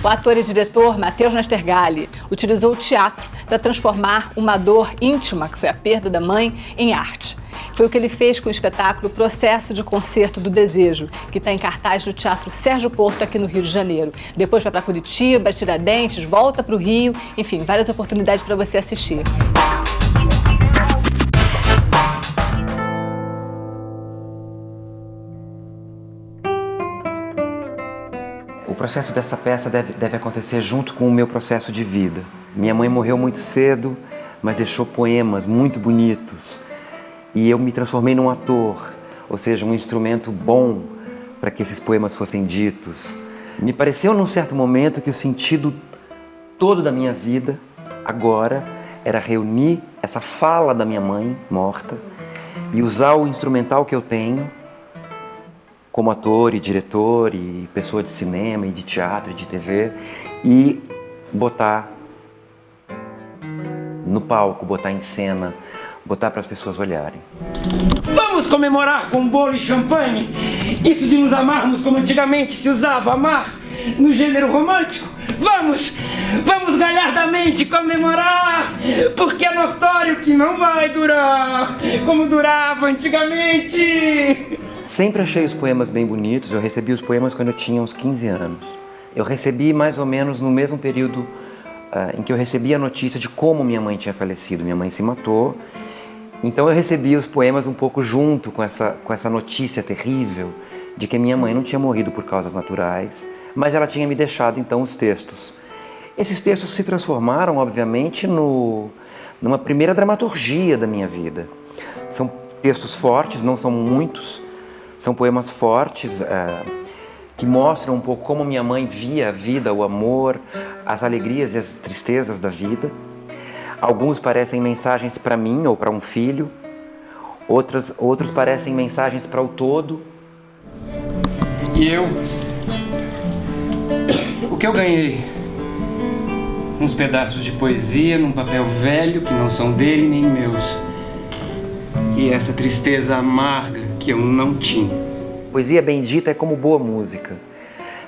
O ator e diretor Matheus Nastergalli utilizou o teatro para transformar uma dor íntima, que foi a perda da mãe, em arte. Foi o que ele fez com o espetáculo Processo de Concerto do Desejo, que está em cartaz no Teatro Sérgio Porto, aqui no Rio de Janeiro. Depois vai para Curitiba, Tiradentes, volta para o Rio, enfim, várias oportunidades para você assistir. O processo dessa peça deve acontecer junto com o meu processo de vida. Minha mãe morreu muito cedo, mas deixou poemas muito bonitos. E eu me transformei num ator, ou seja, um instrumento bom para que esses poemas fossem ditos. Me pareceu num certo momento que o sentido todo da minha vida, agora, era reunir essa fala da minha mãe morta e usar o instrumental que eu tenho como ator e diretor e pessoa de cinema e de teatro e de TV e botar no palco, botar em cena, botar para as pessoas olharem. Vamos comemorar com bolo e champanhe? Isso de nos amarmos como antigamente se usava amar no gênero romântico? Vamos galhardamente comemorar, porque é notório que não vai durar como durava antigamente. Sempre achei os poemas bem bonitos. Eu recebi os poemas quando eu tinha uns 15 anos. Eu recebi mais ou menos no mesmo período em que eu recebi a notícia de como minha mãe tinha falecido. Minha mãe se matou. Então eu recebi os poemas um pouco junto com essa notícia terrível de que minha mãe não tinha morrido por causas naturais, mas ela tinha me deixado então os textos. Esses textos se transformaram, obviamente, numa primeira dramaturgia da minha vida. São textos fortes, não são muitos. São poemas fortes que mostram um pouco como minha mãe via a vida, o amor, as alegrias e as tristezas da vida. Alguns parecem mensagens para mim ou para um filho, outros parecem mensagens para o todo. E eu? O que eu ganhei? Uns pedaços de poesia num papel velho que não são dele nem meus. E essa tristeza amarga que eu não tinha. Poesia bendita é como boa música.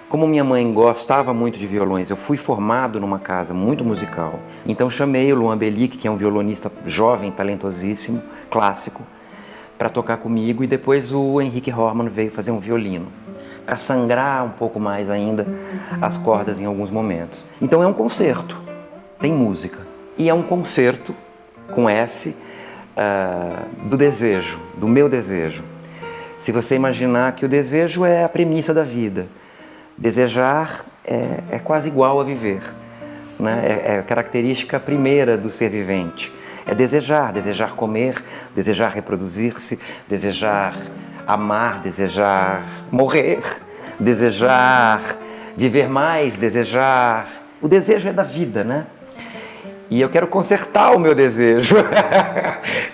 Como minha mãe gostava muito de violões, eu fui formado numa casa muito musical. Então chamei o Luan Belic, que é um violonista jovem, talentosíssimo, clássico, para tocar comigo. E depois o Henrique Hormann veio fazer um violino, para sangrar um pouco mais ainda as cordas em alguns momentos. Então é um concerto, tem música. E é um concerto com S, do desejo, do meu desejo. Se você imaginar que o desejo é a premissa da vida, desejar é quase igual a viver, né? É a característica primeira do ser vivente. É desejar comer, desejar reproduzir-se, desejar amar, desejar morrer, desejar viver mais, desejar... O desejo é da vida, né? E eu quero consertar o meu desejo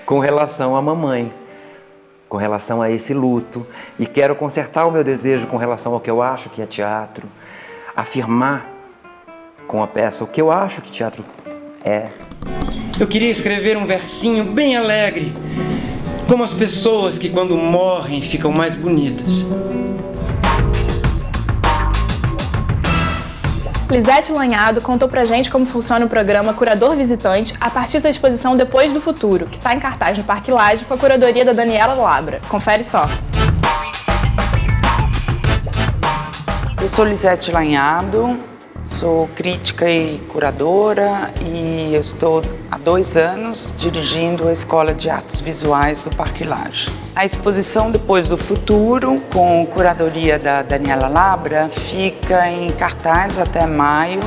com relação à mamãe, com relação a esse luto. E quero consertar o meu desejo com relação ao que eu acho que é teatro, afirmar com a peça o que eu acho que teatro é. Eu queria escrever um versinho bem alegre, como as pessoas que quando morrem ficam mais bonitas. Lisete Lanhado contou pra gente como funciona o programa Curador Visitante a partir da exposição Depois do Futuro, que está em cartaz no Parque Lage com a curadoria da Daniela Labra. Confere só. Eu sou Lisete Lanhado, sou crítica e curadora e eu estou há 2 anos dirigindo a Escola de Artes Visuais do Parque Lage. A exposição Depois do Futuro, com curadoria da Daniela Labra, fica em cartaz até maio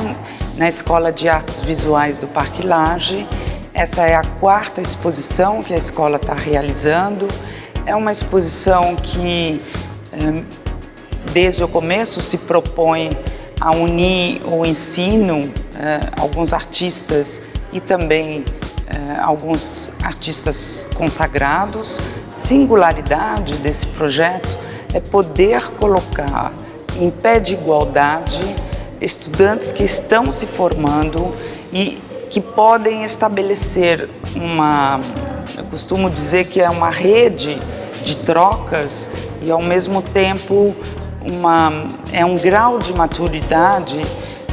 na Escola de Artes Visuais do Parque Lage. Essa é a 4ª exposição que a escola está realizando. É uma exposição que, desde o começo, se propõe a unir o ensino, alguns artistas e também alguns artistas consagrados. Singularidade desse projeto é poder colocar em pé de igualdade estudantes que estão se formando e que podem estabelecer eu costumo dizer que é uma rede de trocas e ao mesmo tempo é um grau de maturidade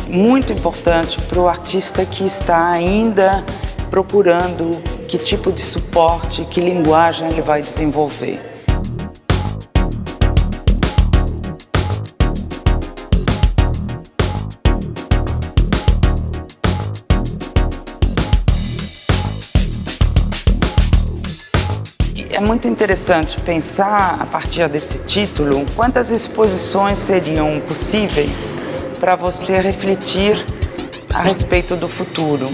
muito importante para o artista que está ainda procurando que tipo de suporte, que linguagem ele vai desenvolver. É muito interessante pensar, a partir desse título, quantas exposições seriam possíveis para você refletir a respeito do futuro.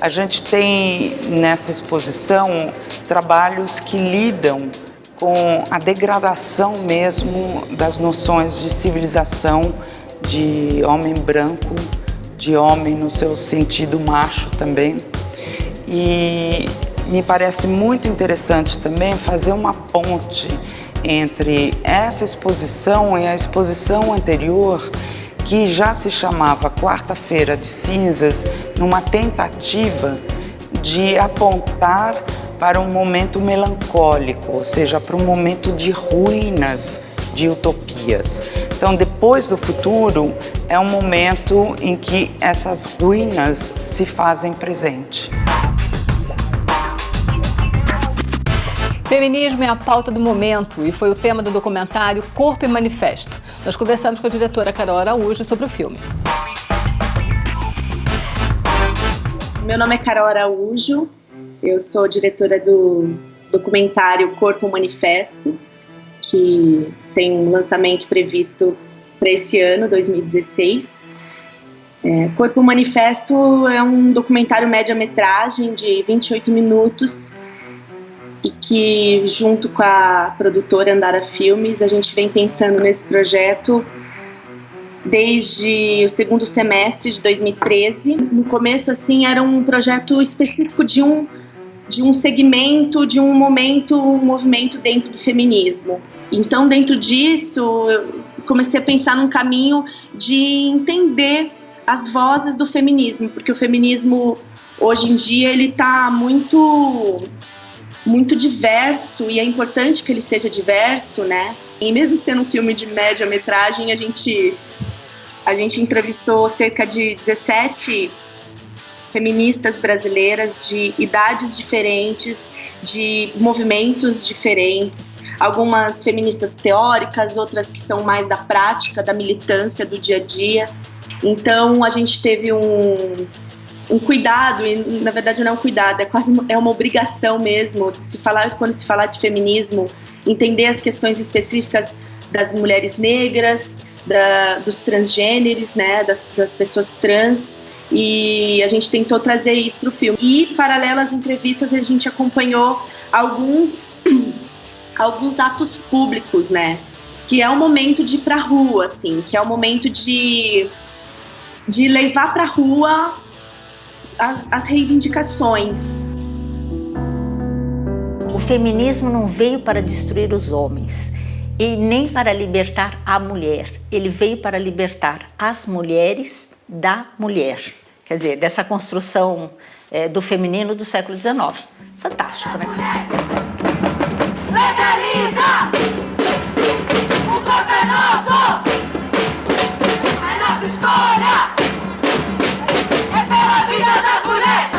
A gente tem nessa exposição trabalhos que lidam com a degradação mesmo das noções de civilização, de homem branco, de homem no seu sentido macho também. E me parece muito interessante também fazer uma ponte entre essa exposição e a exposição anterior, que já se chamava Quarta-feira de Cinzas, numa tentativa de apontar para um momento melancólico, ou seja, para um momento de ruínas, de utopias. Então, depois do futuro, é um momento em que essas ruínas se fazem presente. Feminismo é a pauta do momento e foi o tema do documentário Corpo e Manifesto. Nós conversamos com a diretora Carol Araújo sobre o filme. Meu nome é Carol Araújo, eu sou diretora do documentário Corpo e Manifesto, que tem um lançamento previsto para esse ano, 2016. Corpo e Manifesto é um documentário média-metragem de 28 minutos, e que, junto com a produtora Andara Filmes, a gente vem pensando nesse projeto desde o segundo semestre de 2013. No começo, assim, era um projeto específico de um segmento, de um momento, um movimento dentro do feminismo. Então, dentro disso, eu comecei a pensar num caminho de entender as vozes do feminismo, porque o feminismo, hoje em dia, ele está muito diverso, e é importante que ele seja diverso, né? E mesmo sendo um filme de média-metragem, a gente entrevistou cerca de 17 feministas brasileiras de idades diferentes, de movimentos diferentes, algumas feministas teóricas, outras que são mais da prática, da militância, do dia a dia. Então, a gente teve um cuidado, e na verdade não é um cuidado, é uma obrigação mesmo de se falar, quando se falar de feminismo, entender as questões específicas das mulheres negras, dos transgêneros, né, das pessoas trans, e a gente tentou trazer isso para o filme. E, paralelo às entrevistas, a gente acompanhou alguns atos públicos, né, que é o momento de ir para a rua, assim, que é o momento de levar para a rua as reivindicações. O feminismo não veio para destruir os homens e nem para libertar a mulher. Ele veio para libertar as mulheres da mulher. Quer dizer, dessa construção do feminino do século XIX. Fantástico, né? Legaliza! O corpo é nosso! É nossa escolha! É pela vida das mulheres!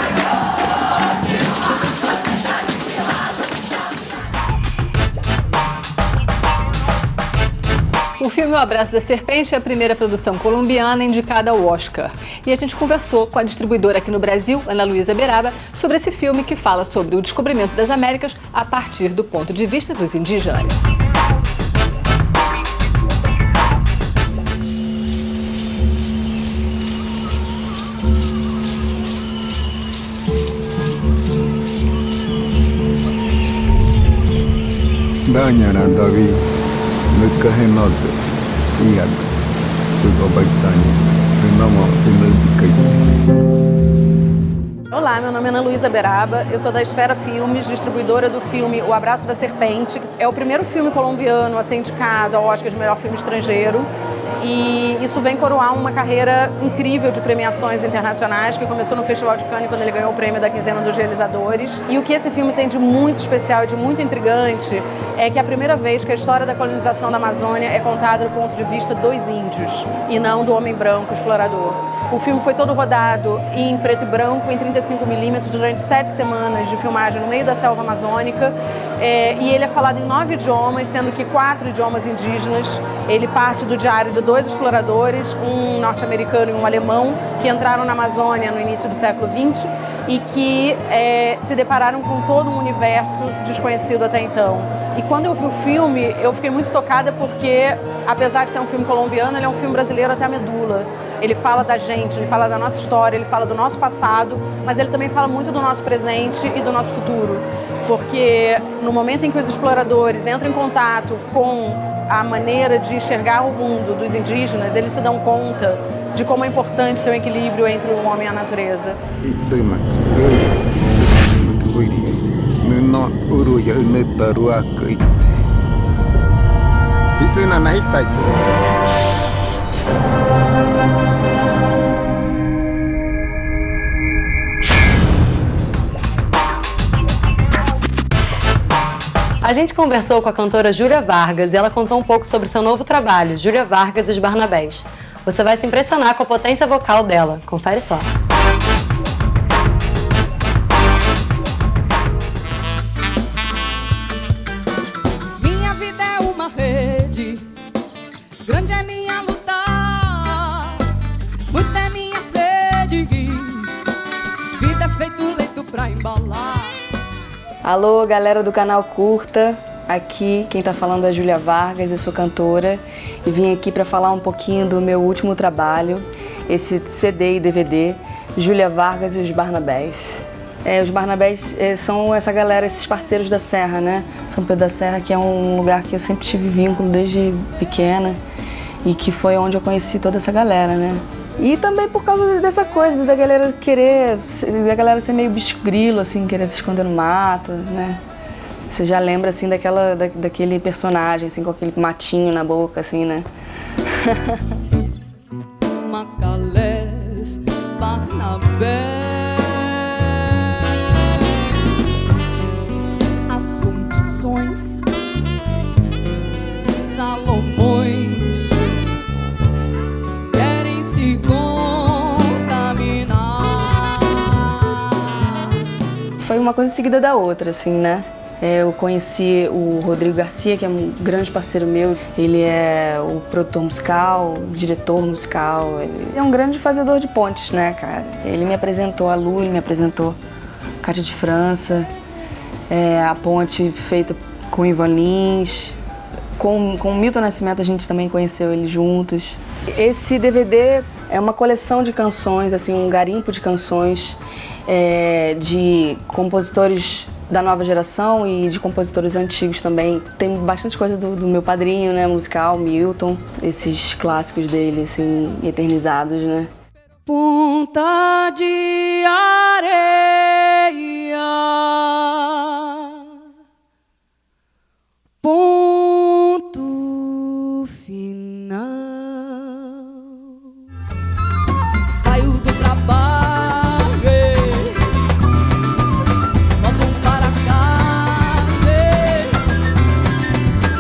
O filme O Abraço da Serpente é a primeira produção colombiana indicada ao Oscar. E a gente conversou com a distribuidora aqui no Brasil, Ana Luísa Beraba, sobre esse filme que fala sobre o descobrimento das Américas a partir do ponto de vista dos indígenas. Olá, meu nome é Ana Luísa Beraba, eu sou da Esfera Filmes, distribuidora do filme O Abraço da Serpente. É o primeiro filme colombiano a ser indicado ao Oscar de melhor filme estrangeiro E isso vem coroar uma carreira incrível de premiações internacionais, que começou no Festival de Cannes, quando ele ganhou o prêmio da Quinzena dos Realizadores. E o que esse filme tem de muito especial e de muito intrigante é que é a primeira vez que a história da colonização da Amazônia é contada do ponto de vista dos índios, e não do homem branco explorador. O filme foi todo rodado em preto e branco, em 35mm, durante 7 semanas de filmagem no meio da selva amazônica. E ele é falado em 9 idiomas, sendo que 4 idiomas indígenas. Ele parte do diário de 2 exploradores, um norte-americano e um alemão, que entraram na Amazônia no início do século XX e que se depararam com todo um universo desconhecido até então. E quando eu vi o filme, eu fiquei muito tocada porque, apesar de ser um filme colombiano, ele é um filme brasileiro até a medula. Ele fala da gente, ele fala da nossa história, ele fala do nosso passado, mas ele também fala muito do nosso presente e do nosso futuro. Porque no momento em que os exploradores entram em contato com a maneira de enxergar o mundo dos indígenas, eles se dão conta de como é importante ter um equilíbrio entre o homem e a natureza. A gente conversou com a cantora Júlia Vargas e ela contou um pouco sobre seu novo trabalho, Júlia Vargas e os Barnabés. Você vai se impressionar com a potência vocal dela. Confere só. Minha vida é uma rede, grande é minha luta, muita é minha sede, vida é feito leito pra embalar. Alô, galera do canal Curta, aqui quem tá falando é Júlia Vargas, eu sou cantora e vim aqui para falar um pouquinho do meu último trabalho, esse CD e DVD, Júlia Vargas e os Barnabés. Os Barnabés são essa galera, esses parceiros da Serra, né? São Pedro da Serra, que é um lugar que eu sempre tive vínculo desde pequena e que foi onde eu conheci toda essa galera, né? E também por causa dessa coisa, da galera ser meio bicho grilo, assim, querer se esconder no mato, né? Você já lembra, assim, daquele personagem, assim, com aquele matinho na boca, assim, né? Macalés, Barnabés, Assunções, Salomões, foi uma coisa seguida da outra, assim, né? Eu conheci o Rodrigo Garcia, que é um grande parceiro meu. Ele é o produtor musical, o diretor musical. Ele é um grande fazedor de pontes, né, cara? Ele me apresentou a Lu, ele me apresentou Cátia de França, a ponte feita com Ivan Lins. Com o Milton Nascimento a gente também conheceu eles juntos. Esse DVD é uma coleção de canções, assim, um garimpo de canções de compositores da nova geração e de compositores antigos também. Tem bastante coisa do meu padrinho, né, musical, Milton, esses clássicos dele, assim, eternizados, né? Ponta de areia, ponto final. Saiu do trabalho, volto para casa,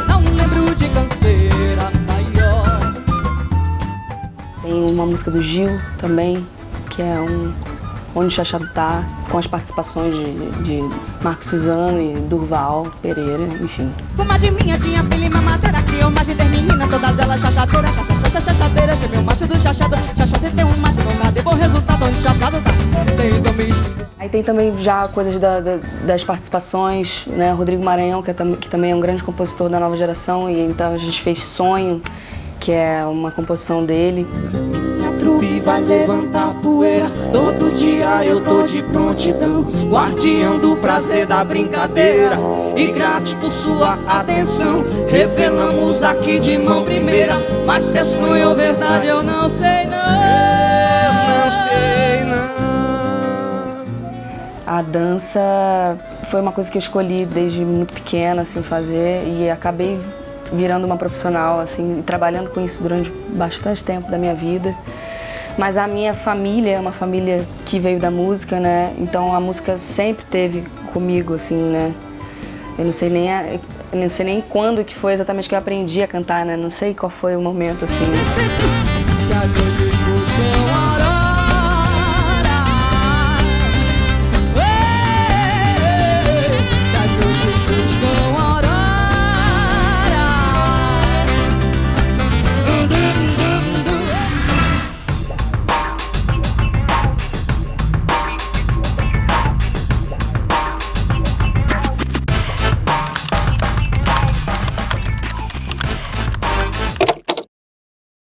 não lembro de canseira maior. Tem uma música do Gil também, que é Onde o Chachado Tá, com as participações de Marcos Suzano e Durval Pereira, enfim. Uma de minha tinha filha e mamadeira, criou mais de 10 meninas, todas elas chachadeiras, chachadeira, chamei o macho do chachado, chacha sem ter um macho, nunca deu bom resultado, onde o chachado tá, tem homens. Aí tem também já coisas das participações, né, Rodrigo Maranhão, que também é um grande compositor da nova geração, e então a gente fez Sonho, que é uma composição dele. E vai levantar poeira, todo dia eu tô de prontidão, guardião do prazer da brincadeira e grato por sua atenção. Revelamos aqui de mão primeira, mas se é sonho ou verdade eu não sei não. Eu não sei não. A dança foi uma coisa que eu escolhi desde muito pequena, assim, fazer, e acabei virando uma profissional, assim, trabalhando com isso durante bastante tempo da minha vida. Mas a minha família é uma família que veio da música, né? Então a música sempre teve comigo, assim, né? Eu não sei nem quando que foi exatamente que eu aprendi a cantar, né? Não sei qual foi o momento, assim.